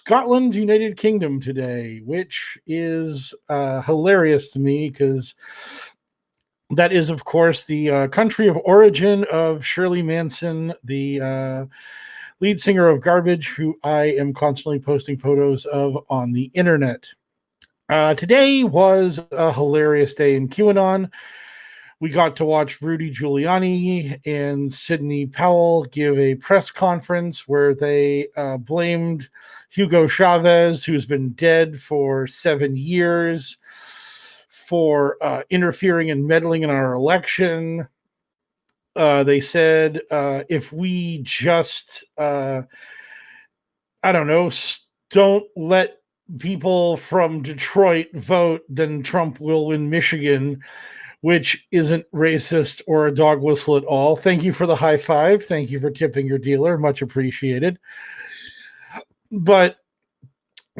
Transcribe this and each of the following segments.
Scotland, United Kingdom today, which is hilarious to me because that is, of course, the country of origin of Shirley Manson, the lead singer of Garbage, who I am constantly posting photos of on the internet. Today was a hilarious day in QAnon. We got to watch Rudy Giuliani and Sidney Powell give a press conference where they blamed Hugo Chavez, who's been dead for 7 years, for interfering and meddling in our election. They said if we just, don't let people from Detroit vote, then Trump will win Michigan, which isn't racist or a dog whistle at all. Thank you for the high five. Thank you for tipping your dealer. Much appreciated. But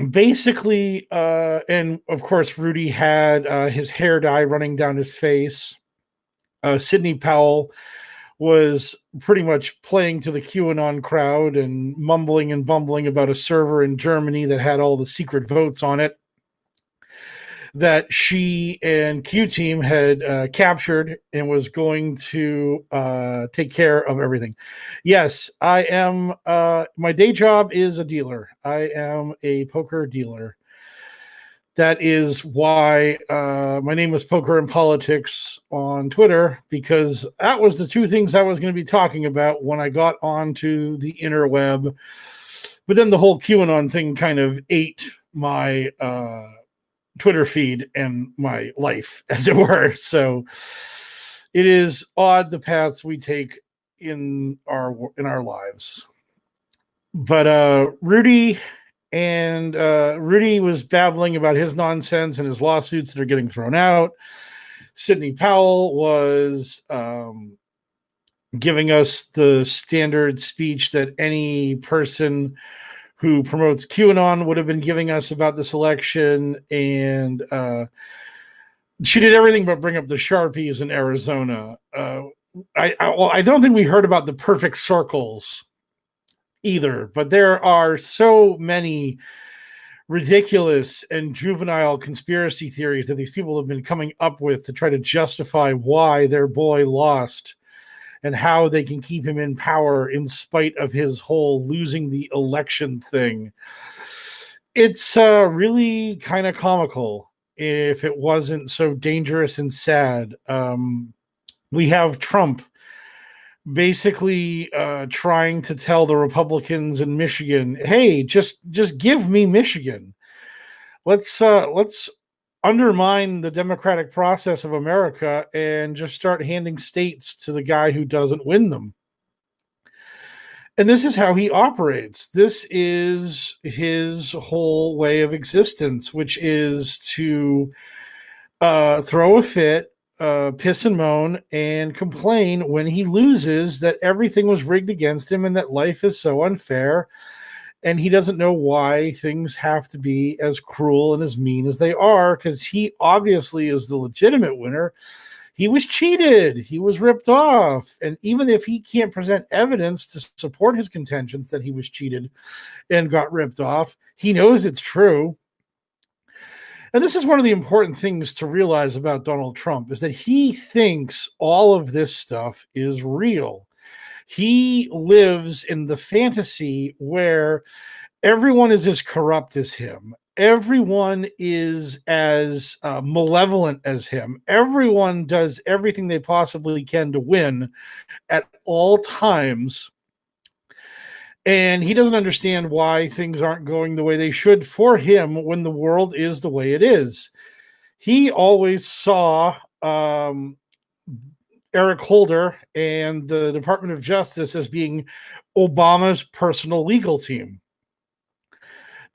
basically, and of course, Rudy had his hair dye running down his face. Sidney Powell was pretty much playing to the QAnon crowd and mumbling and bumbling about a server in Germany that had all the secret votes on it that she and Q Team had captured and was going to take care of everything. Yes, I am. My day job is a dealer. I am a poker dealer. That is why my name was Poker and Politics on Twitter, because that was the two things I was going to be talking about when I got onto the interweb. But then the whole QAnon thing kind of ate my Twitter feed and my life, as it were. So it is odd the paths we take in our lives. But Rudy was babbling about his nonsense and his lawsuits that are getting thrown out. Sidney Powell was giving us the standard speech that any person who promotes QAnon would have been giving us about this election. And she did everything but bring up the Sharpies in Arizona. I don't think we heard about the perfect circles either, but there are so many ridiculous and juvenile conspiracy theories that these people have been coming up with to try to justify why their boy lost and how they can keep him in power in spite of his whole losing the election thing. It's really kind of comical if it wasn't so dangerous and sad. We have Trump basically trying to tell the Republicans in Michigan, hey, just give me Michigan. Let's undermine the democratic process of America and just start handing states to the guy who doesn't win them. And this is how he operates. This is his whole way of existence, which is to throw a fit, piss and moan, and complain when he loses that everything was rigged against him and that life is so unfair. And he doesn't know why things have to be as cruel and as mean as they are, because he obviously is the legitimate winner. He was cheated. He was ripped off. And even if he can't present evidence to support his contentions that he was cheated and got ripped off, he knows it's true. And this is one of the important things to realize about Donald Trump, is that he thinks all of this stuff is real. He lives in the fantasy where everyone is as corrupt as him. Everyone is as malevolent as him. Everyone does everything they possibly can to win at all times. And he doesn't understand why things aren't going the way they should for him when the world is the way it is. He always saw Eric Holder and the Department of Justice as being Obama's personal legal team.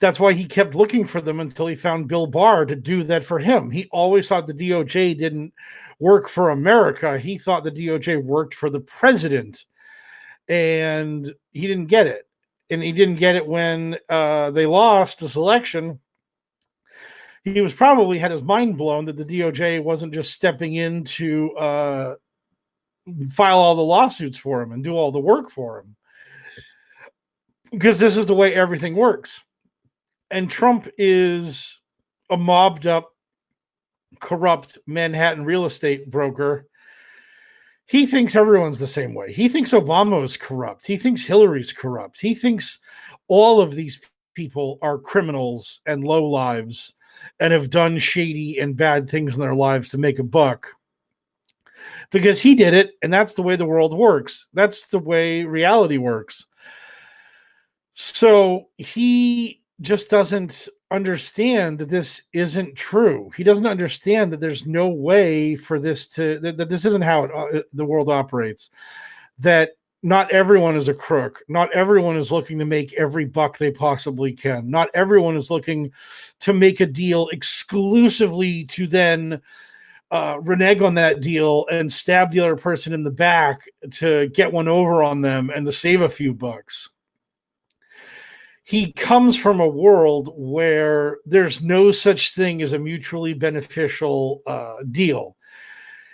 That's why he kept looking for them until he found Bill Barr to do that for him. He always thought the DOJ didn't work for America. He thought the DOJ worked for the president. And he didn't get it. And he didn't get it when they lost this election. He was probably had his mind blown that the DOJ wasn't just stepping in to file all the lawsuits for him and do all the work for him. Because this is the way everything works. And Trump is a mobbed up, corrupt Manhattan real estate broker. He thinks everyone's the same way. He thinks Obama is corrupt. He thinks Hillary's corrupt. He thinks all of these people are criminals and lowlives and have done shady and bad things in their lives to make a buck because he did it. And that's the way the world works. That's the way reality works. So he just doesn't understand that this isn't true. He doesn't understand that there's no way for this to, that this isn't how the world operates, that not everyone is a crook. Not everyone is looking to make every buck they possibly can. Not everyone is looking to make a deal exclusively to then renege on that deal and stab the other person in the back to get one over on them and to save a few bucks. He comes from a world where there's no such thing as a mutually beneficial deal.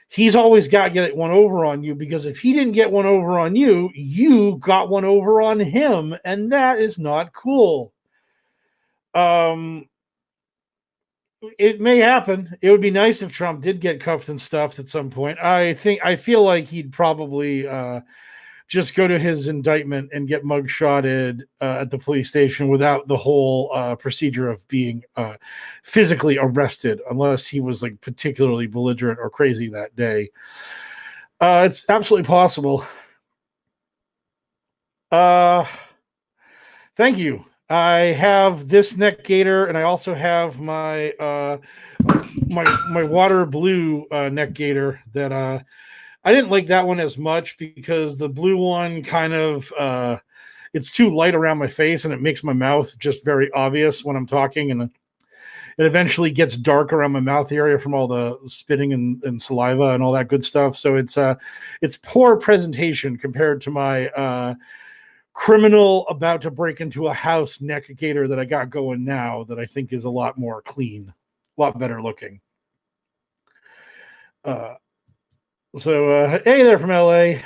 He's always got to get one over on you, because if he didn't get one over on you, you got one over on him, and that is not cool. It may happen. It would be nice if Trump did get cuffed and stuffed at some point. I feel like he'd probably just go to his indictment and get mugshotted at the police station without the whole procedure of being physically arrested, unless he was like particularly belligerent or crazy that day. It's absolutely possible. Thank you. I have this neck gaiter, and I also have my my water blue neck gaiter that I didn't like that one as much because the blue one kind of it's too light around my face, and it makes my mouth just very obvious when I'm talking, and it eventually gets dark around my mouth area from all the spitting and saliva and all that good stuff. So it's poor presentation compared to my criminal about to break into a house neck gaiter that I got going now, that I think is a lot more clean, a lot better looking. So, hey there from LA.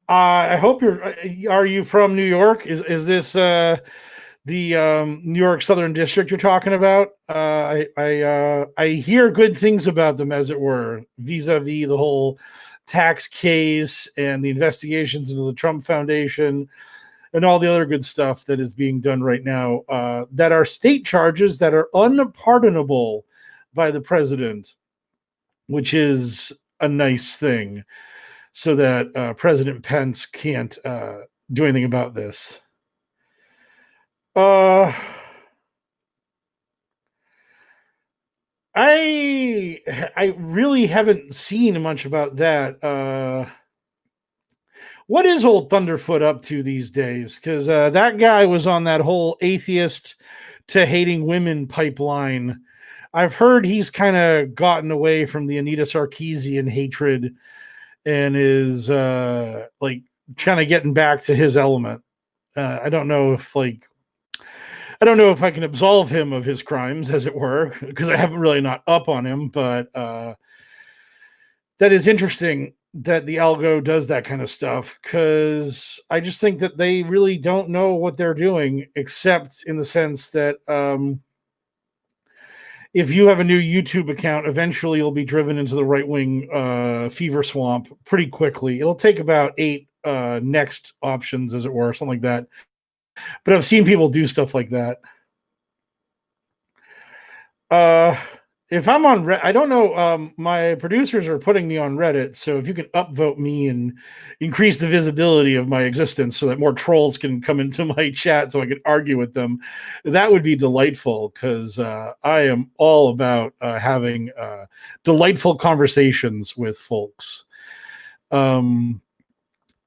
I hope are you from New York? Is this the New York Southern District you're talking about? I hear good things about them, as it were, vis-a-vis the whole tax case and the investigations into the Trump Foundation and all the other good stuff that is being done right now, that are state charges that are unpardonable by the president, which is a nice thing, so that President Pence can't do anything about this. I really haven't seen much about that. What is old Thunderfoot up to these days? Because that guy was on that whole atheist to hating women pipeline. I've heard he's kind of gotten away from the Anita Sarkeesian hatred and is like kind of getting back to his element. I don't know if I can absolve him of his crimes, as it were, because I haven't really not up on him. But that is interesting that the algo does that kind of stuff, because I just think that they really don't know what they're doing, except in the sense that if you have a new YouTube account, eventually you'll be driven into the right-wing fever swamp pretty quickly. It'll take about 8 next options, as it were, something like that. But I've seen people do stuff like that. If I'm on Reddit, I don't know. My producers are putting me on Reddit, so if you can upvote me and increase the visibility of my existence so that more trolls can come into my chat so I can argue with them, that would be delightful, because I am all about having delightful conversations with folks.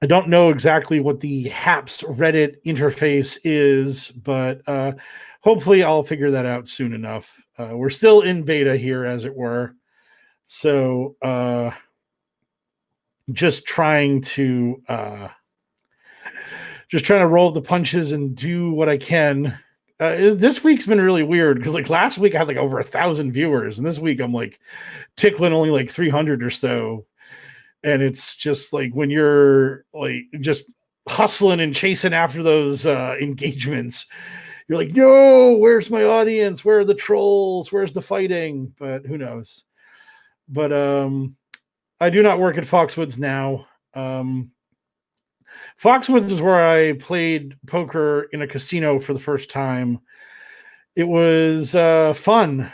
I don't know exactly what the HAPS Reddit interface is, but hopefully I'll figure that out soon enough. We're still in beta here, as it were. So just trying to roll the punches and do what I can. This week's been really weird, because like last week I had like over 1,000 viewers, and this week I'm like tickling only like 300 or so. And it's just like when you're like just hustling and chasing after those engagements, You're like, no, where's my audience? Where are the trolls? Where's the fighting? But who knows? But I do not work at Foxwoods now. Foxwoods is where I played poker in a casino for the first time. It was fun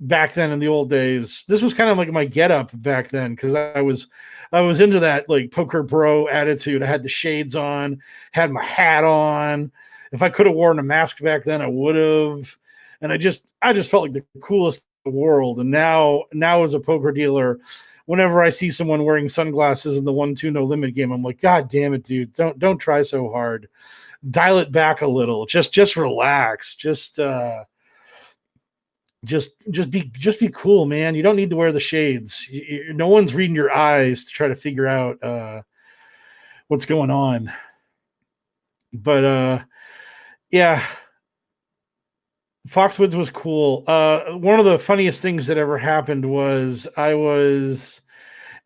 back then in the old days. This was kind of like my get up back then because I was into that like poker bro attitude. I had the shades on, had my hat on. If I could have worn a mask back then, I would have. And I just felt like the coolest in the world. And now as a poker dealer, whenever I see someone wearing sunglasses in the 1-2 no limit game, I'm like, God damn it, dude. Don't try so hard. Dial it back a little. Just relax. Just be cool, man. You don't need to wear the shades. No one's reading your eyes to try to figure out what's going on. But yeah, Foxwoods was cool. One of the funniest things that ever happened was I was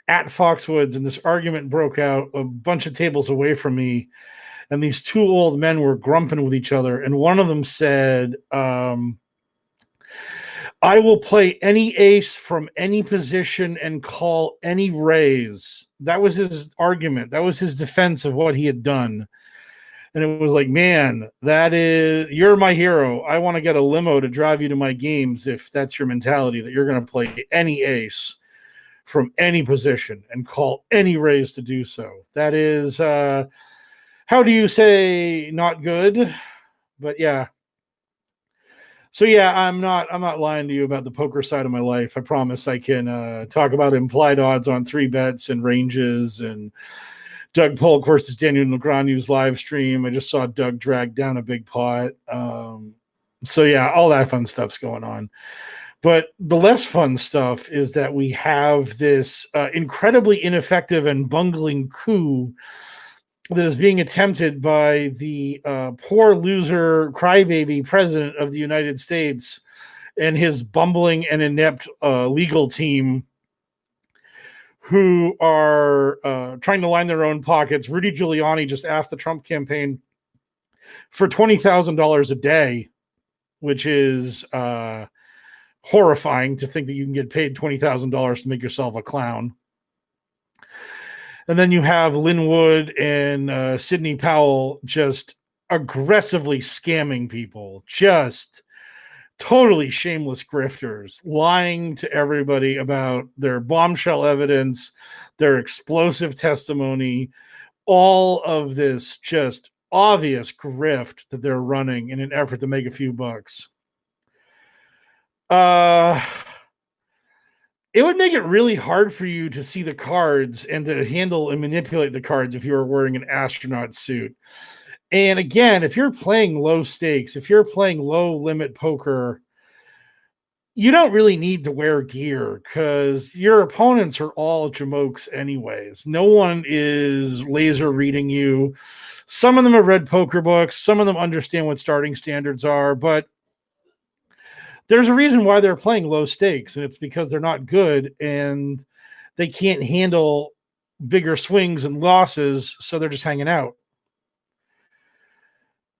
at Foxwoods and this argument broke out a bunch of tables away from me, and these two old men were grumping with each other, and one of them said, I will play any ace from any position and call any raise. That was his argument. That was his defense of what he had done. And it was like, man, you're my hero. I want to get a limo to drive you to my games if that's your mentality, that you're going to play any ace from any position and call any raise to do so. That is, how do you say, not good? But yeah. So yeah, I'm not lying to you about the poker side of my life. I promise I can talk about implied odds on 3-bets and ranges and Doug Polk versus Daniel Negreanu's live stream. I just saw Doug drag down a big pot. So yeah, all that fun stuff's going on. But the less fun stuff is that we have this incredibly ineffective and bungling coup that is being attempted by the poor loser crybaby president of the United States and his bumbling and inept legal team, who are trying to line their own pockets. Rudy Giuliani just asked the Trump campaign for $20,000 a day, which is horrifying to think that you can get paid $20,000 to make yourself a clown. And then you have Lynn Wood and Sidney Powell just aggressively scamming people, just totally shameless grifters, lying to everybody about their bombshell evidence, their explosive testimony, all of this just obvious grift that they're running in an effort to make a few bucks. It would make it really hard for you to see the cards and to handle and manipulate the cards if you were wearing an astronaut suit. And again, if you're playing low stakes, if you're playing low limit poker, you don't really need to wear gear because your opponents are all jamokes anyways. No one is laser reading you. Some of them have read poker books. Some of them understand what starting standards are, but there's a reason why they're playing low stakes, and it's because they're not good and they can't handle bigger swings and losses, so they're just hanging out.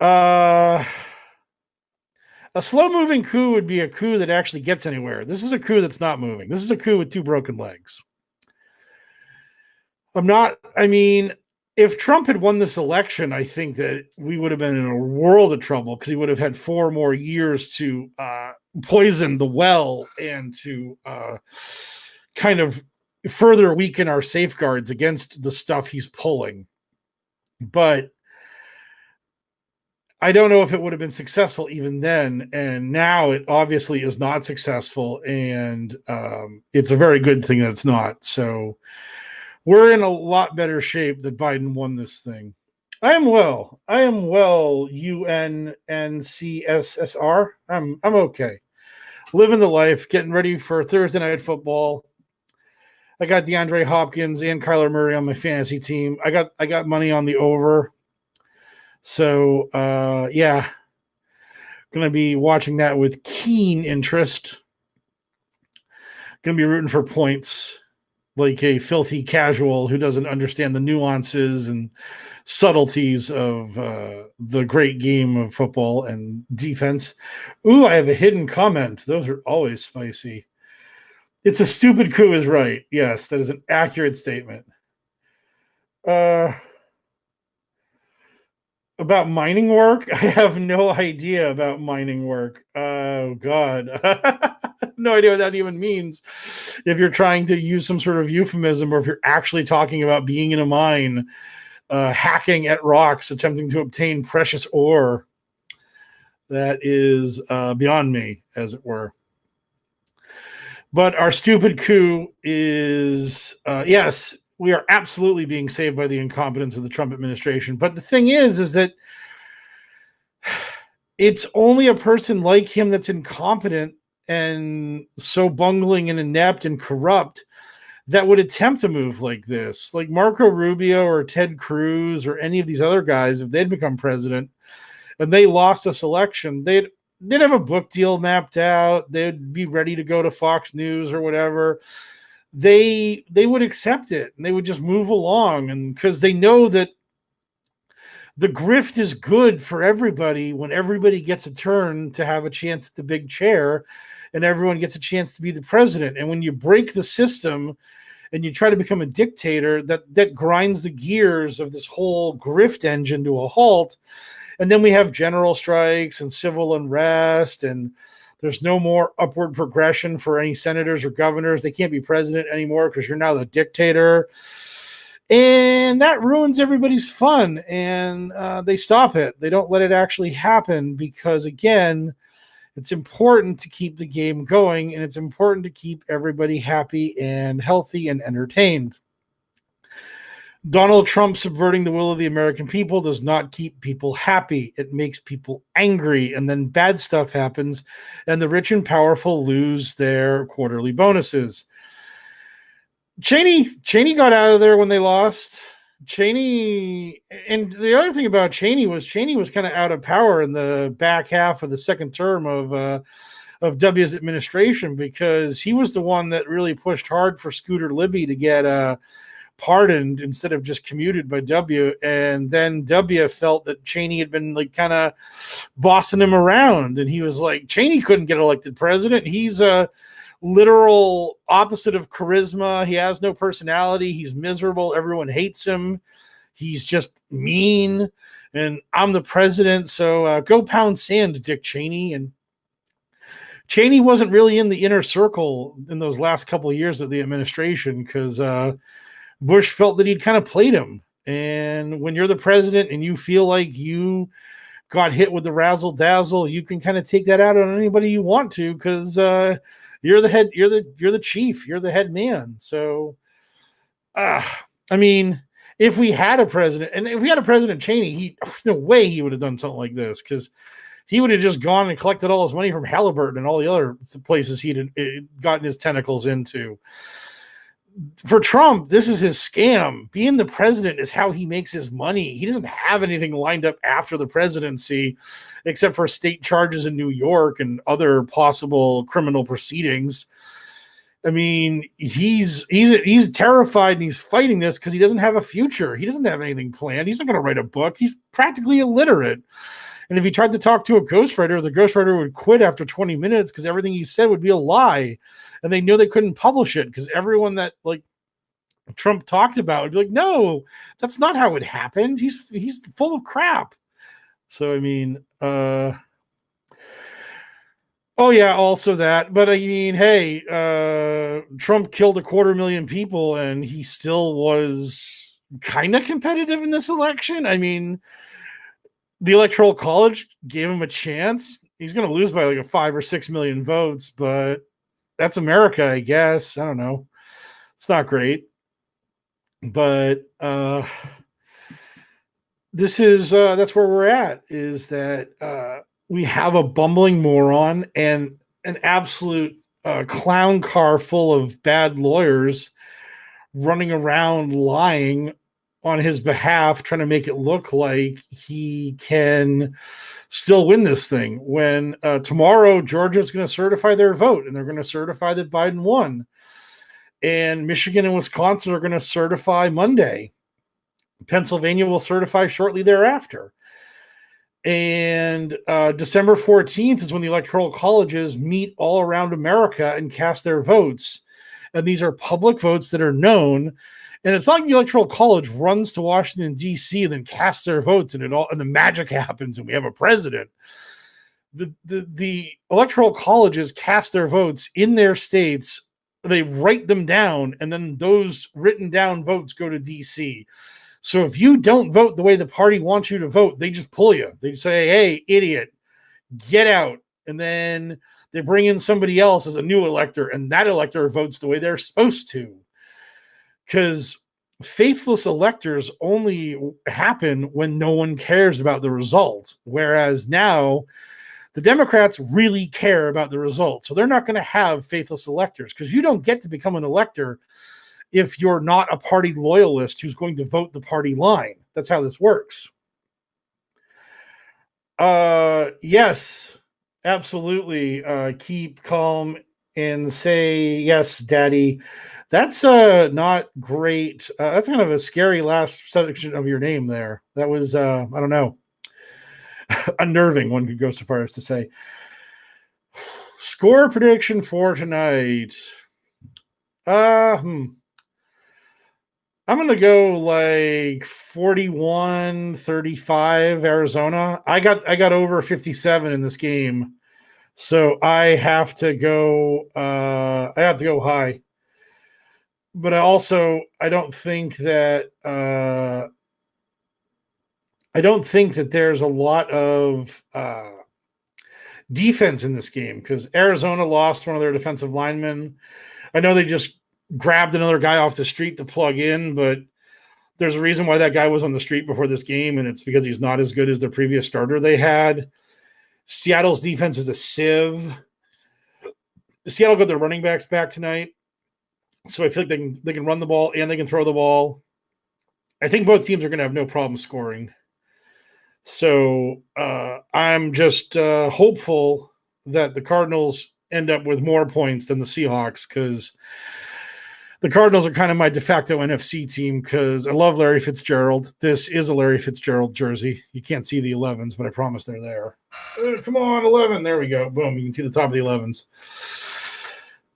A slow-moving coup would be a coup that actually gets anywhere. This is a coup that's not moving. This is a coup with two broken legs. If Trump had won this election, I think that we would have been in a world of trouble because he would have had 4 more years to poison the well and to kind of further weaken our safeguards against the stuff he's pulling. But I don't know if it would have been successful even then. And now it obviously is not successful. And it's a very good thing that it's not. So we're in a lot better shape that Biden won this thing. I am well, UNNCSSR. I'm okay. Living the life, getting ready for Thursday night football. I got DeAndre Hopkins and Kyler Murray on my fantasy team. I got money on the over. So yeah. Gonna be watching that with keen interest. Gonna be rooting for points. like a filthy casual who doesn't understand the nuances and subtleties of the great game of football and defense. Ooh, I have a hidden comment. Those are always spicy. It's a stupid coup is right. Yes, that is an accurate statement. About mining work? I have no idea about mining work. Oh, God. No idea what that even means. If you're trying to use some sort of euphemism or if you're actually talking about being in a mine, hacking at rocks, attempting to obtain precious ore. That is beyond me, as it were. But our stupid coup is, yes, we are absolutely being saved by the incompetence of the Trump administration. But the thing is that it's only a person like him that's incompetent and so bungling and inept and corrupt that would attempt a move like this. Like Marco Rubio or Ted Cruz or any of these other guys, if they'd become president and they lost this election, they'd have a book deal mapped out. They'd be ready to go to Fox News or whatever. They would accept it and they would just move along, and because they know that the grift is good for everybody when everybody gets a turn to have a chance at the big chair and everyone gets a chance to be the president. And when you break the system and you try to become a dictator, that grinds the gears of this whole grift engine to a halt. And then we have general strikes and civil unrest, and there's no more upward progression for any senators or governors. They can't be president anymore because you're now the dictator. And that ruins everybody's fun, and they stop it. They don't let it actually happen because, again, it's important to keep the game going, and it's important to keep everybody happy and healthy and entertained. Donald Trump subverting the will of the American people does not keep people happy. It makes people angry, and then bad stuff happens, and the rich and powerful lose their quarterly bonuses. Cheney got out of there when they lost. Cheney, and the other thing about Cheney was kind of out of power in the back half of the second term of W's administration, because he was the one that really pushed hard for Scooter Libby to get pardoned instead of just commuted by W. And then W felt that Cheney had been like kind of bossing him around, and he was like, Cheney couldn't get elected president. He's a literal opposite of charisma. He has no personality. He's miserable. Everyone hates him. He's just mean. And I'm the president, so go pound sand, Dick Cheney. And Cheney wasn't really in the inner circle in those last couple of years of the administration because Bush felt that he'd kind of played him. And when you're the president and you feel like you got hit with the razzle dazzle, you can kind of take that out on anybody you want to because you're the head, you're the chief, you're the head man. So, I mean, if we had a president, and if we had a President Cheney, no way he would have done something like this, because he would have just gone and collected all his money from Halliburton and all the other places he'd gotten his tentacles into. For Trump, this is his scam. Being the president is how he makes his money. He doesn't have anything lined up after the presidency, except for state charges in New York and other possible criminal proceedings. I mean, he's terrified and he's fighting this because he doesn't have a future. He doesn't have anything planned. He's not going to write a book. He's practically illiterate. And if he tried to talk to a ghostwriter, the ghostwriter would quit after 20 minutes because everything he said would be a lie. And they knew they couldn't publish it because everyone that like Trump talked about would be like, no, that's not how it happened. He's full of crap. So, I mean, oh yeah, also that. But I mean, hey, Trump killed 250,000 people and he still was kind of competitive in this election. I mean, the Electoral College gave him a chance. He's going to lose by like a 5 or 6 million votes, but that's America, I guess. I don't know. It's not great. But this is that's where we're at, is that we have a bumbling moron and an absolute clown car full of bad lawyers running around lying on his behalf, trying to make it look like he can still win this thing. When tomorrow Georgia's going to certify their vote and they're going to certify that Biden won. And Michigan and Wisconsin are going to certify Monday. Pennsylvania will certify shortly thereafter. And December 14th is when the electoral colleges meet all around America and cast their votes. And these are public votes that are known. And it's not like the electoral college runs to Washington, D.C. and then casts their votes and the magic happens and we have a president. The electoral colleges cast their votes in their states. They write them down, and then those written down votes go to D.C. So if you don't vote the way the party wants you to vote, they just pull you. They say, hey, idiot, get out. And then they bring in somebody else as a new elector, and that elector votes the way they're supposed to. Because faithless electors only happen when no one cares about the result. Whereas now, the Democrats really care about the result. So they're not going to have faithless electors, because you don't get to become an elector if you're not a party loyalist who's going to vote the party line. That's how this works. Yes, absolutely. Keep calm and say yes, Daddy. That's not great. That's kind of a scary last section of your name there. That was, I don't know, unnerving, one could go so far as to say. Score prediction for tonight. I'm going to go like 41-35 Arizona. I got over 57 in this game. So I have to go high. But I don't think that there's a lot of defense in this game, because Arizona lost one of their defensive linemen. I know they just grabbed another guy off the street to plug in, but there's a reason why that guy was on the street before this game, and it's because he's not as good as the previous starter they had. Seattle's defense is a sieve. Seattle got their running backs back tonight, so I feel like they can run the ball and they can throw the ball. I think both teams are going to have no problem scoring. So I'm just hopeful that the Cardinals end up with more points than the Seahawks, because the Cardinals are kind of my de facto NFC team, because I love Larry Fitzgerald. This is a Larry Fitzgerald jersey. You can't see the 11s, but I promise they're there. Come on, 11. There we go. Boom. You can see the top of the 11s.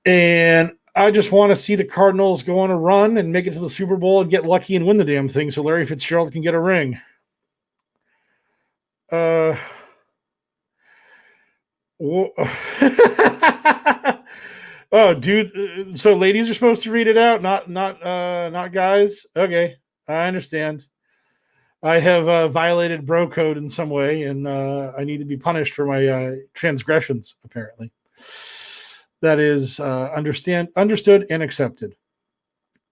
And I just want to see the Cardinals go on a run and make it to the Super Bowl and get lucky and win the damn thing so Larry Fitzgerald can get a ring. Oh, dude. So ladies are supposed to read it out, not guys. Okay, I understand. I have violated bro code in some way, and I need to be punished for my transgressions. Apparently, that is understood and accepted.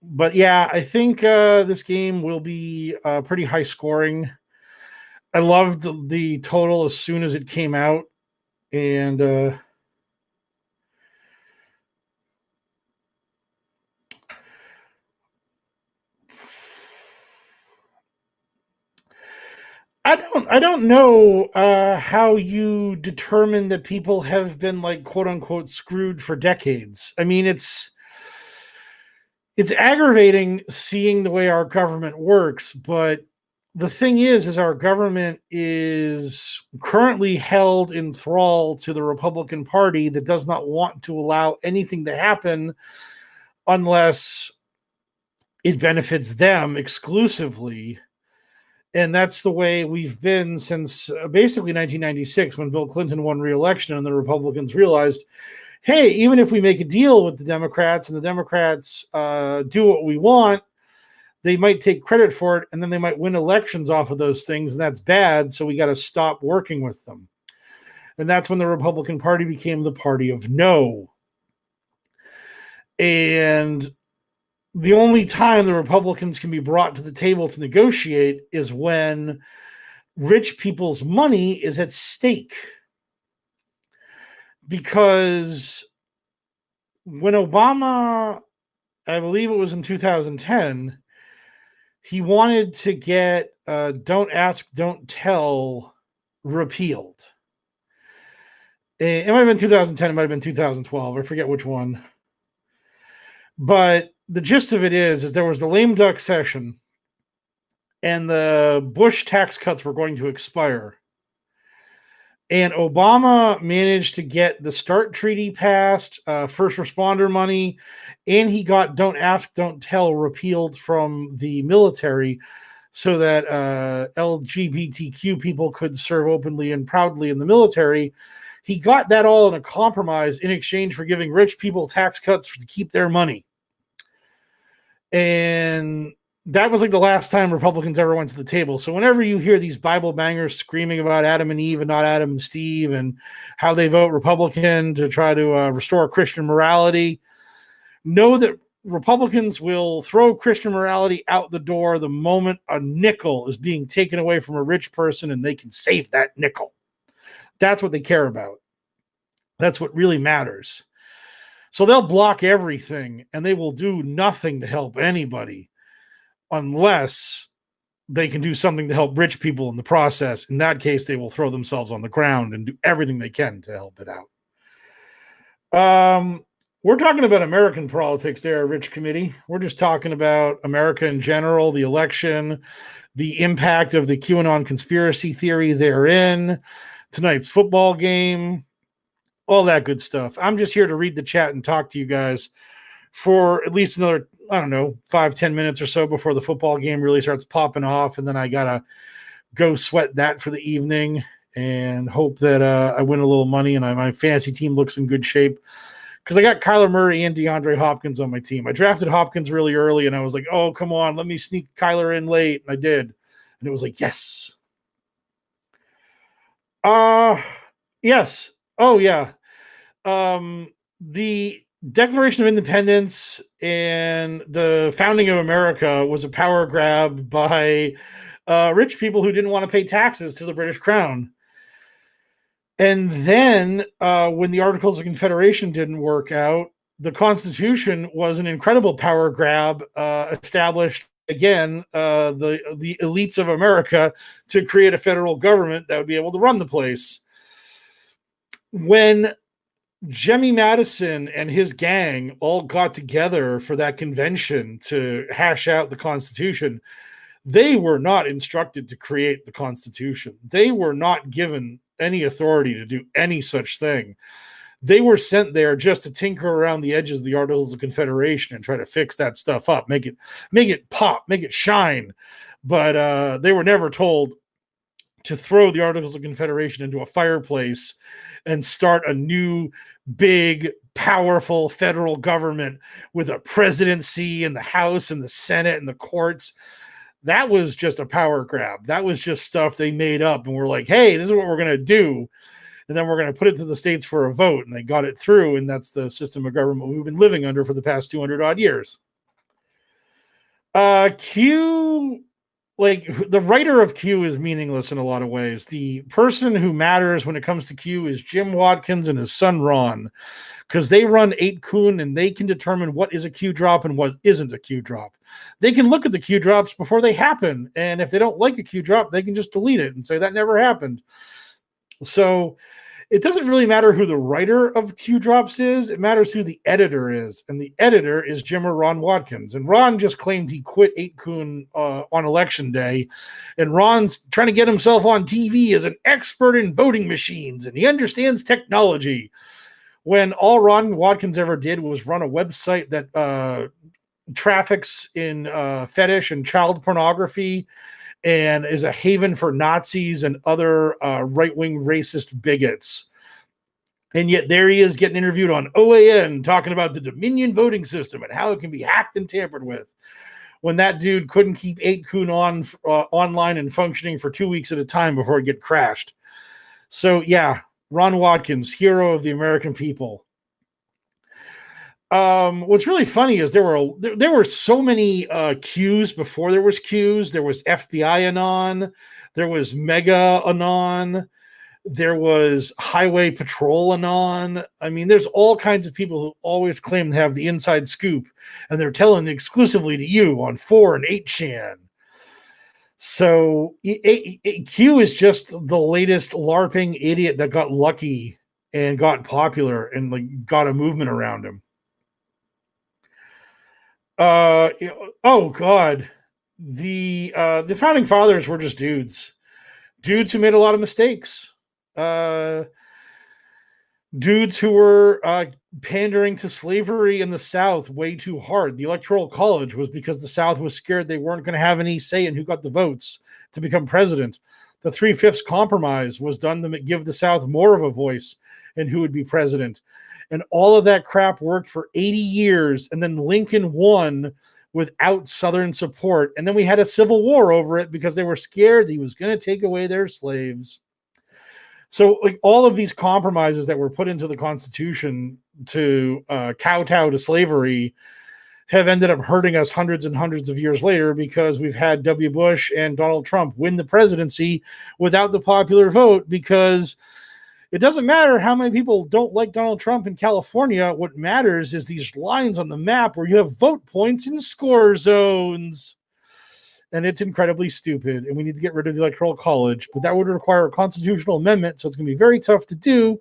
But yeah, I think this game will be pretty high scoring. I loved the total as soon as it came out, and I don't know how you determine that people have been, like, quote unquote screwed for decades. I mean, it's aggravating seeing the way our government works, but the thing is our government is currently held in thrall to the Republican Party that does not want to allow anything to happen unless it benefits them exclusively. And that's the way we've been since basically 1996, when Bill Clinton won re-election and the Republicans realized, hey, even if we make a deal with the Democrats and the Democrats do what we want, they might take credit for it, and then they might win elections off of those things, and that's bad, so we got to stop working with them. And that's when the Republican Party became the party of no. And the only time the Republicans can be brought to the table to negotiate is when rich people's money is at stake. Because when Obama, I believe it was in 2010, he wanted to get Don't Ask, Don't Tell repealed. It might have been 2010, it might have been 2012, I forget which one. But the gist of it is there was the lame duck session, and the Bush tax cuts were going to expire. And Obama managed to get the START treaty passed, first responder money, and he got Don't Ask, Don't Tell repealed from the military so that LGBTQ people could serve openly and proudly in the military. He got that all in a compromise in exchange for giving rich people tax cuts to keep their money. And that was like the last time Republicans ever went to the table. So whenever you hear these Bible bangers screaming about Adam and Eve and not Adam and Steve and how they vote Republican to try to restore Christian morality, know that Republicans will throw Christian morality out the door the moment a nickel is being taken away from a rich person and they can save that nickel. That's what they care about. That's what really matters. So they'll block everything and they will do nothing to help anybody unless they can do something to help rich people in the process. In that case, they will throw themselves on the ground and do everything they can to help it out. We're talking about American politics there, Rich Committee. We're just talking about America in general, the election, the impact of the QAnon conspiracy theory therein, tonight's football game, all that good stuff. I'm just here to read the chat and talk to you guys for at least another, 5-10 minutes or so before the football game really starts popping off. And then I got to go sweat that for the evening and hope that I win a little money and my fantasy team looks in good shape. Because I got Kyler Murray and DeAndre Hopkins on my team. I drafted Hopkins really early, and I was like, oh, come on, let me sneak Kyler in late. And I did. And it was like, yes. Yes. Oh, yeah. The Declaration of Independence and the founding of America was a power grab by rich people who didn't want to pay taxes to the British Crown. And then when the Articles of Confederation didn't work out, the Constitution was an incredible power grab established, again, the elites of America to create a federal government that would be able to run the place. When Jimmy Madison and his gang all got together for that convention to hash out the Constitution, they were not instructed to create the Constitution. They were not given any authority to do any such thing. They were sent there just to tinker around the edges of the Articles of Confederation and try to fix that stuff up, make it pop, make it shine. But they were never told to throw the Articles of Confederation into a fireplace and start a new, big, powerful federal government with a presidency and the House and the Senate and the courts. That was just a power grab. That was just stuff they made up and we're like, hey, this is what we're going to do. And then we're going to put it to the states for a vote. And they got it through. And that's the system of government we've been living under for the past 200 odd years. Q, like the writer of Q is meaningless in a lot of ways. The person who matters when it comes to Q is Jim Watkins and his son, Ron, because they run 8kun and they can determine what is a Q drop and what isn't a Q drop. They can look at the Q drops before they happen. And if they don't like a Q drop, they can just delete it and say that never happened. So it doesn't really matter who the writer of Q drops is. It matters who the editor is. And the editor is Jim or Ron Watkins. And Ron just claimed he quit 8kun on election day. And Ron's trying to get himself on TV as an expert in voting machines. And he understands technology. When all Ron Watkins ever did was run a website that traffics in fetish and child pornography and is a haven for Nazis and other right-wing racist bigots. And yet there he is getting interviewed on OAN talking about the Dominion voting system and how it can be hacked and tampered with. When that dude couldn't keep 8kun online and functioning for 2 weeks at a time before it get crashed. So yeah, Ron Watkins, hero of the American people. What's really funny is there were so many Qs before there was Qs. There was FBI Anon, there was Mega Anon, there was Highway Patrol Anon. I mean, there's all kinds of people who always claim to have the inside scoop, and they're telling exclusively to you on 4 and 8chan. So Q is just the latest LARPing idiot that got lucky and got popular and like got a movement around him. Oh God, the founding fathers were just dudes who made a lot of mistakes. Uh, Dudes who were pandering to slavery in the South way too hard. The Electoral College was because the South was scared they weren't going to have any say in who got the votes to become president. The 3/5 compromise was done to give the South more of a voice in who would be president. And all of that crap worked for 80 years. And then Lincoln won without Southern support. And then we had a civil war over it because they were scared he was going to take away their slaves. So, like, all of these compromises that were put into the Constitution to kowtow to slavery have ended up hurting us hundreds and hundreds of years later because we've had W. Bush and Donald Trump win the presidency without the popular vote, because it doesn't matter how many people don't like Donald Trump in California. What matters is these lines on the map where you have vote points in score zones. And it's incredibly stupid, and we need to get rid of the Electoral College, but that would require a constitutional amendment, so it's going to be very tough to do.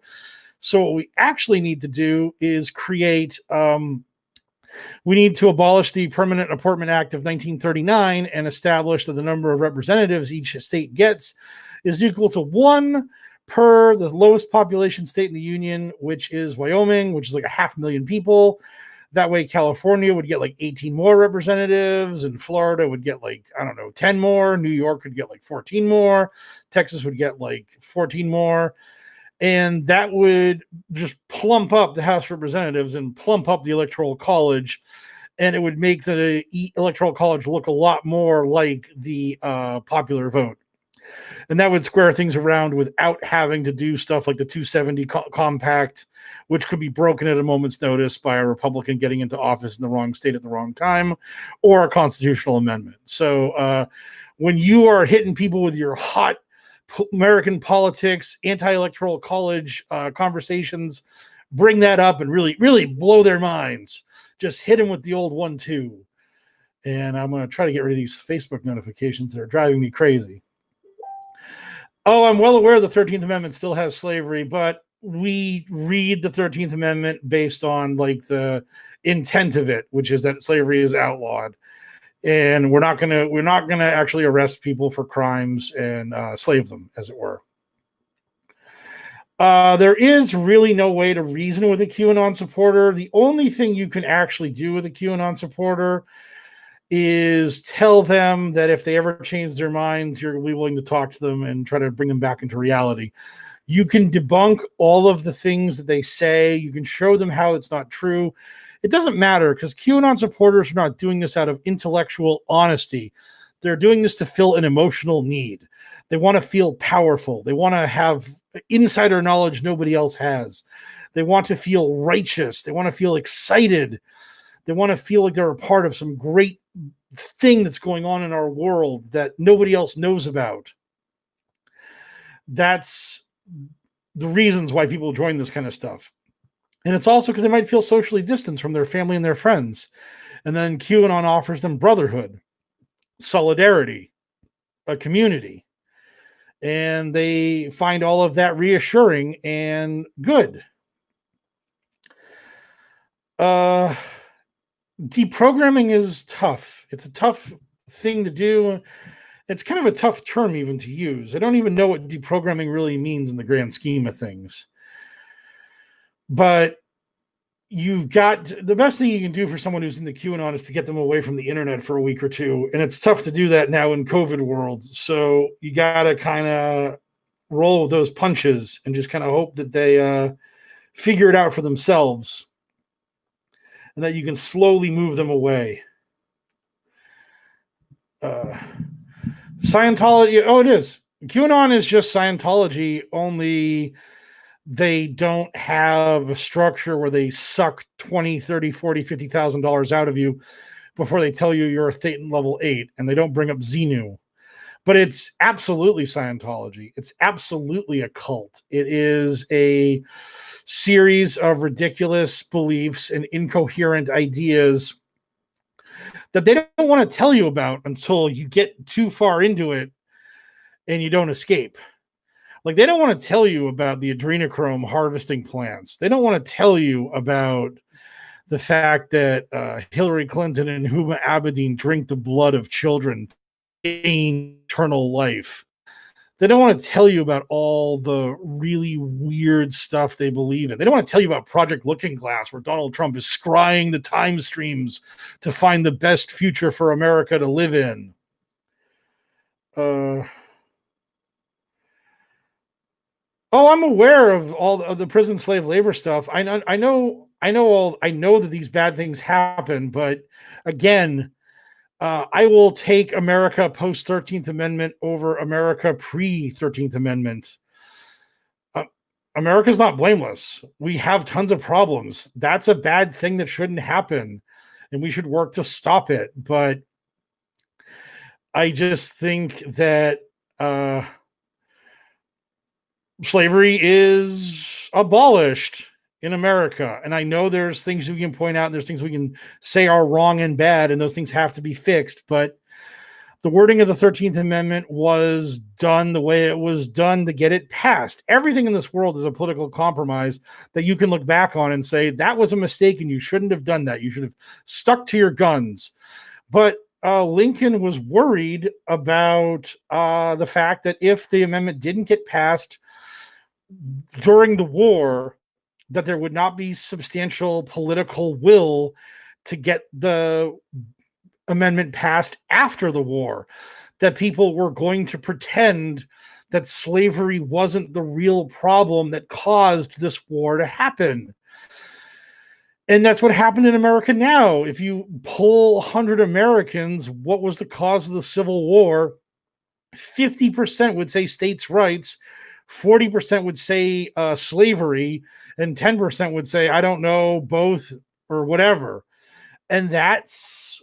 So what we actually need to do is create, we need to abolish the Permanent Apportionment Act of 1939 and establish that the number of representatives each state gets is equal to 1 per the lowest population state in the union, which is Wyoming, which is like 500,000 people. That way, California would get like 18 more representatives, and Florida would get like, 10 more. New York would get like 14 more. Texas would get like 14 more. And that would just plump up the House of Representatives and plump up the Electoral College. And it would make the Electoral College look a lot more like the popular vote. And that would square things around without having to do stuff like the 270 compact, which could be broken at a moment's notice by a Republican getting into office in the wrong state at the wrong time, or a constitutional amendment. So when you are hitting people with your hot American politics, anti-electoral college conversations, bring that up and really, really blow their minds. Just hit them with the old 1-2. And I'm going to try to get rid of these Facebook notifications that are driving me crazy. Oh, I'm well aware the 13th Amendment still has slavery, but we read the 13th Amendment based on like the intent of it, which is that slavery is outlawed. And we're not gonna actually arrest people for crimes and slave them, as it were. There is really no way to reason with a QAnon supporter. The only thing you can actually do with a QAnon supporter is tell them that if they ever change their minds, you're willing to talk to them and try to bring them back into reality. You can debunk all of the things that they say. You can show them how it's not true. It doesn't matter, because QAnon supporters are not doing this out of intellectual honesty. They're doing this to fill an emotional need. They want to feel powerful. They want to have insider knowledge nobody else has. They want to feel righteous. They want to feel excited. They want to feel like they're a part of some great thing that's going on in our world that nobody else knows about. That's the reasons why people join this kind of stuff. And it's also because they might feel socially distanced from their family and their friends. And then QAnon offers them brotherhood, solidarity, a community. And they find all of that reassuring and good. Deprogramming is tough. It's a tough thing to do. It's kind of a tough term even to use. I don't even know what deprogramming really means in the grand scheme of things. But you've got the best thing you can do for someone who's in the QAnon is to get them away from the internet for a week or two. And it's tough to do that now in COVID world. So you got to kind of roll with those punches and just kind of hope that they figure it out for themselves, and that you can slowly move them away. Scientology, it is. QAnon is just Scientology, only they don't have a structure where they suck $20, $30, $40, $50,000 out of you before they tell you you're a Thetan level 8, and they don't bring up Xenu. But it's absolutely Scientology. It's absolutely a cult. It is a series of ridiculous beliefs and incoherent ideas that they don't want to tell you about until you get too far into it and you don't escape. Like, they don't want to tell you about the adrenochrome harvesting plants. They don't want to tell you about the fact that Hillary Clinton and Huma Abedin drink the blood of children, gain eternal life. They don't want to tell you about all the really weird stuff they believe in. They don't want to tell you about Project Looking Glass, where Donald Trump is scrying the time streams to find the best future for America to live in. I'm aware of all of the prison slave labor stuff. I know that these bad things happen, but again, I will take America post 13th Amendment over America pre 13th Amendment. America's not blameless. We have tons of problems. That's a bad thing that shouldn't happen, and we should work to stop it. But I just think that slavery is abolished in America. And I know there's things we can point out and there's things we can say are wrong and bad, and those things have to be fixed. But the wording of the 13th Amendment was done the way it was done to get it passed. Everything in this world is a political compromise that you can look back on and say, that was a mistake and you shouldn't have done that. You should have stuck to your guns. But Lincoln was worried about the fact that if the amendment didn't get passed during the war, that there would not be substantial political will to get the amendment passed after the war, that people were going to pretend that slavery wasn't the real problem that caused this war to happen. And that's what happened in America now. If you poll 100 Americans, what was the cause of the Civil War? 50% would say states' rights, 40% would say slavery, and 10% would say, I don't know, both or whatever. And that's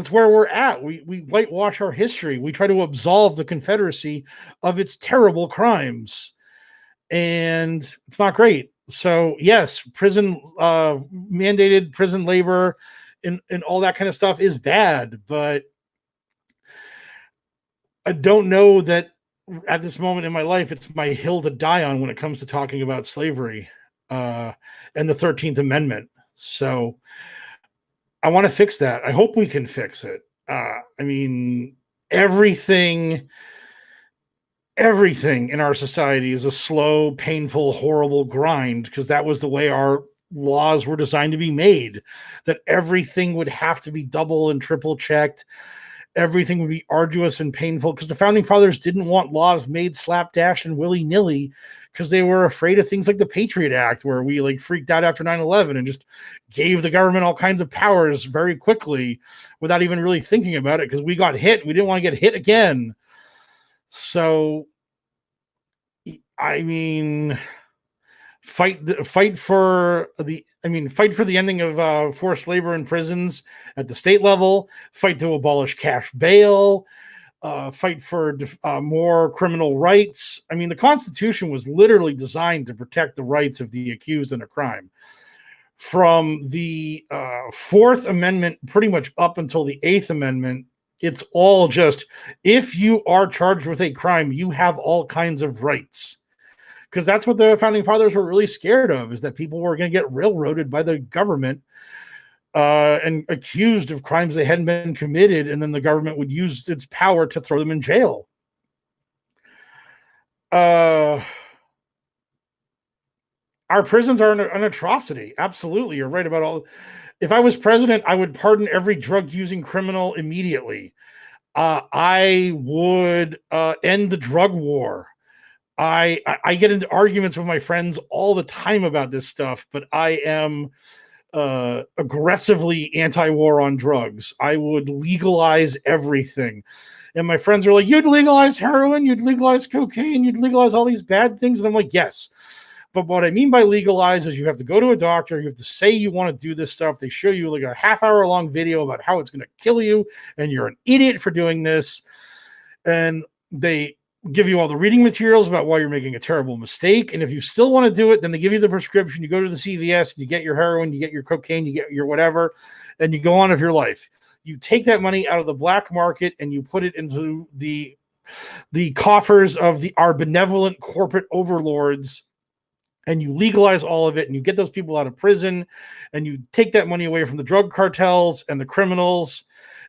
where we're at. We whitewash our history. We try to absolve the Confederacy of its terrible crimes. And it's not great. So yes, mandated prison labor and all that kind of stuff is bad, but I don't know that at this moment in my life, it's my hill to die on when it comes to talking about slavery and the 13th Amendment. So I want to fix that. I hope we can fix it. I mean, everything in our society is a slow, painful, horrible grind, because that was the way our laws were designed to be made, that everything would have to be double and triple checked. Everything would be arduous and painful, because the founding fathers didn't want laws made slapdash and willy-nilly, because they were afraid of things like the Patriot Act, where we freaked out after 9/11 and just gave the government all kinds of powers very quickly without even really thinking about it, because we got hit. We didn't want to get hit again. So, I mean, fight for the ending of forced labor in prisons at the state level, fight to abolish cash bail, fight for more criminal rights. I mean, the Constitution was literally designed to protect the rights of the accused in a crime. From the Fourth Amendment pretty much up until the Eighth Amendment, it's all just, if you are charged with a crime, you have all kinds of rights. Because that's what the founding fathers were really scared of, is that people were going to get railroaded by the government and accused of crimes they hadn't been committed, and then the government would use its power to throw them in jail. Our prisons are an atrocity. Absolutely. You're right about all. If I was president, I would pardon every drug-using criminal immediately. I would end the drug war. I get into arguments with my friends all the time about this stuff, but I am aggressively anti-war on drugs. I would legalize everything. And my friends are like, you'd legalize heroin, you'd legalize cocaine, you'd legalize all these bad things. And I'm like, yes. But what I mean by legalize is you have to go to a doctor, you have to say you want to do this stuff. They show you like a half-hour-long video about how it's going to kill you, and you're an idiot for doing this. And they give you all the reading materials about why you're making a terrible mistake. And if you still want to do it, then they give you the prescription. You go to the CVS, and you get your heroin, you get your cocaine, you get your whatever, and you go on with your life. You take that money out of the black market and you put it into the coffers of our benevolent corporate overlords, and you legalize all of it, and you get those people out of prison, and you take that money away from the drug cartels and the criminals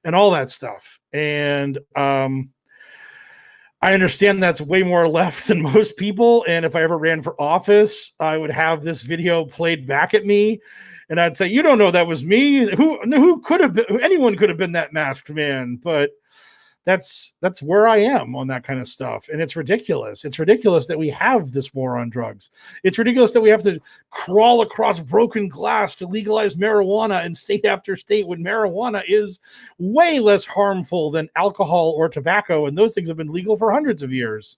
and all that stuff. And I understand that's way more left than most people. And if I ever ran for office, I would have this video played back at me, and I'd say, "You don't know that was me. Who could have been? Anyone could have been that masked man." But that's where I am on that kind of stuff. And it's ridiculous. It's ridiculous that we have this war on drugs. It's ridiculous that we have to crawl across broken glass to legalize marijuana in state after state when marijuana is way less harmful than alcohol or tobacco. And those things have been legal for hundreds of years.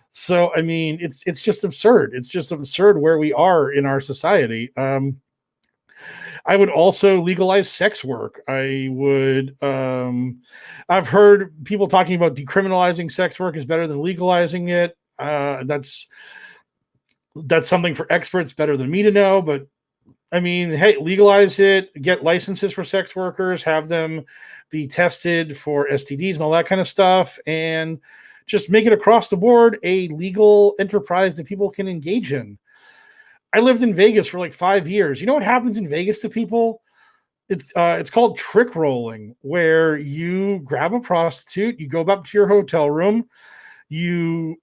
So, I mean, it's just absurd. It's just absurd where we are in our society. I would also legalize sex work. I've heard people talking about decriminalizing sex work is better than legalizing it. That's something for experts better than me to know. But I mean, hey, legalize it, get licenses for sex workers, have them be tested for STDs and all that kind of stuff, and just make it across the board a legal enterprise that people can engage in. I lived in Vegas for like 5 years. You know what happens in Vegas to people? It's called trick rolling, where you grab a prostitute, you go back to your hotel room, you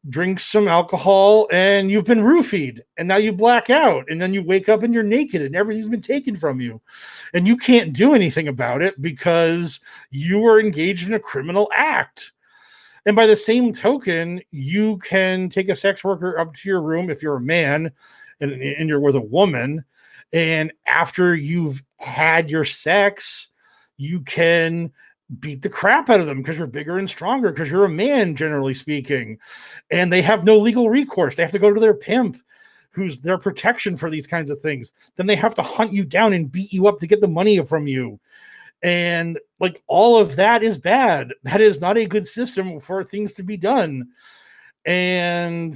drink some alcohol, and you've been roofied, and now you black out, and then you wake up and you're naked, and everything's been taken from you, and you can't do anything about it because you were engaged in a criminal act. And by the same token, you can take a sex worker up to your room if you're a man and you're with a woman. And after you've had your sex, you can beat the crap out of them because you're bigger and stronger, because you're a man, generally speaking. And they have no legal recourse. They have to go to their pimp, who's their protection for these kinds of things. Then they have to hunt you down and beat you up to get the money from you. And like all of that is bad. That is not a good system for things to be done. And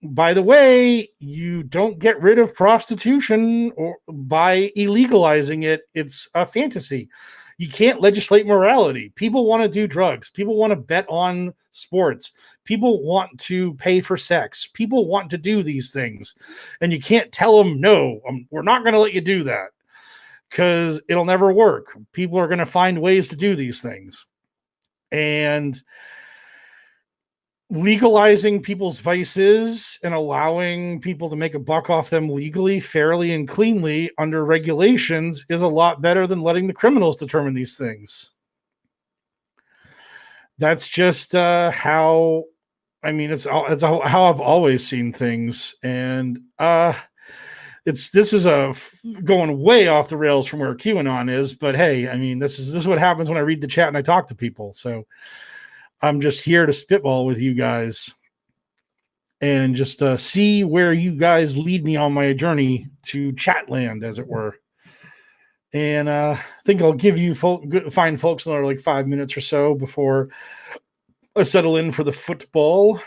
by the way, you don't get rid of prostitution or by illegalizing it. It's a fantasy. You can't legislate morality. People want to do drugs. People want to bet on sports. People want to pay for sex. People want to do these things. And you can't tell them, no, we're not going to let you do that, because it'll never work. People are going to find ways to do these things. And legalizing people's vices and allowing people to make a buck off them legally, fairly, and cleanly under regulations is a lot better than letting the criminals determine these things. That's just how I've always seen things. And this is going way off the rails from where QAnon is, but hey, I mean, this is what happens when I read the chat and I talk to people. So I'm just here to spitball with you guys and just see where you guys lead me on my journey to Chatland, as it were. And I think I'll give you fine folks another like 5 minutes or so before I settle in for the football.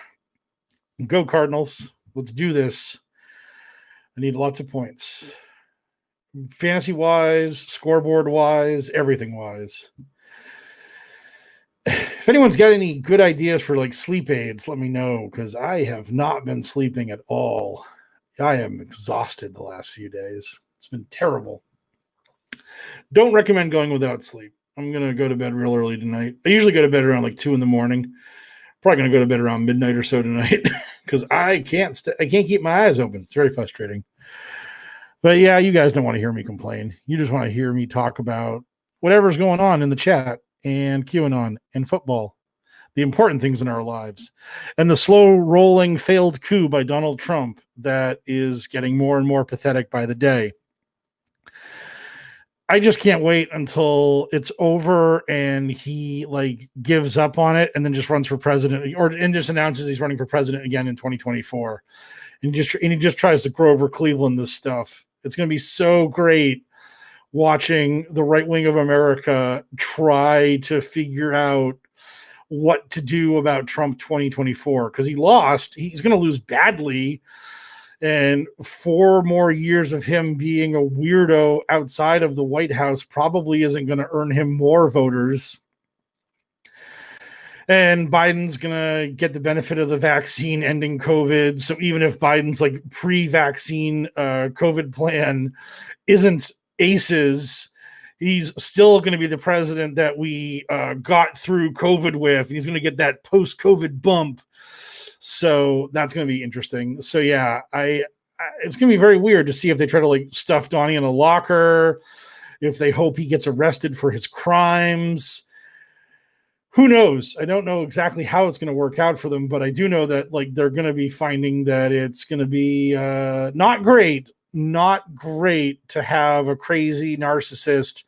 Go Cardinals. Let's do this. I need lots of points. Fantasy-wise, scoreboard-wise, everything-wise. If anyone's got any good ideas for like sleep aids, let me know, because I have not been sleeping at all. I am exhausted the last few days. It's been terrible. Don't recommend going without sleep. I'm going to go to bed real early tonight. I usually go to bed around like 2 a.m. Probably going to go to bed around midnight or so tonight because I can't keep my eyes open. It's very frustrating. But yeah, you guys don't want to hear me complain. You just want to hear me talk about whatever's going on in the chat and QAnon and football, the important things in our lives, and the slow rolling failed coup by Donald Trump that is getting more and more pathetic by the day. I just can't wait until it's over and he like gives up on it and then just runs for president, and just announces he's running for president again in 2024. And he just tries to Grover Cleveland this stuff. It's going to be so great watching the right wing of America try to figure out what to do about Trump 2024, because he lost. He's going to lose badly. And 4 more years of him being a weirdo outside of the White House probably isn't going to earn him more voters. And Biden's going to get the benefit of the vaccine ending COVID. So even if Biden's like pre-vaccine COVID plan isn't aces, he's still going to be the president that we got through COVID with. He's going to get that post-COVID bump. So that's going to be interesting. So yeah, it's going to be very weird to see if they try to like stuff Donnie in a locker, if they hope he gets arrested for his crimes. Who knows? I don't know exactly how it's going to work out for them, but I do know that like they're going to be finding that it's going to be not great to have a crazy narcissist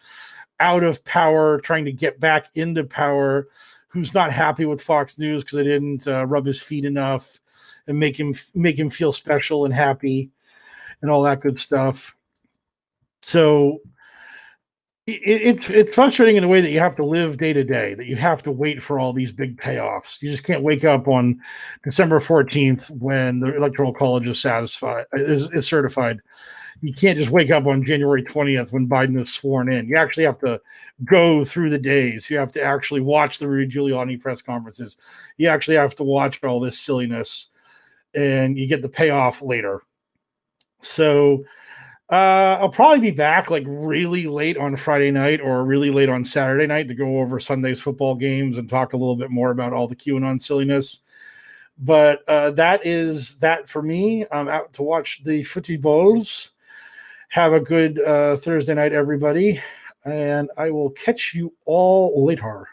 out of power trying to get back into power, who's not happy with Fox News because they didn't rub his feet enough and make him feel special and happy and all that good stuff. So it's frustrating in a way that you have to live day to day, that you have to wait for all these big payoffs. You just can't wake up on December 14th when the Electoral College is certified. You can't just wake up on January 20th when Biden is sworn in. You actually have to go through the days. You have to actually watch the Rudy Giuliani press conferences. You actually have to watch all this silliness, and you get the payoff later. So I'll probably be back like really late on Friday night or really late on Saturday night to go over Sunday's football games and talk a little bit more about all the QAnon silliness. But that is that for me. I'm out to watch the footy balls. Have a good Thursday night, everybody. And I will catch you all later.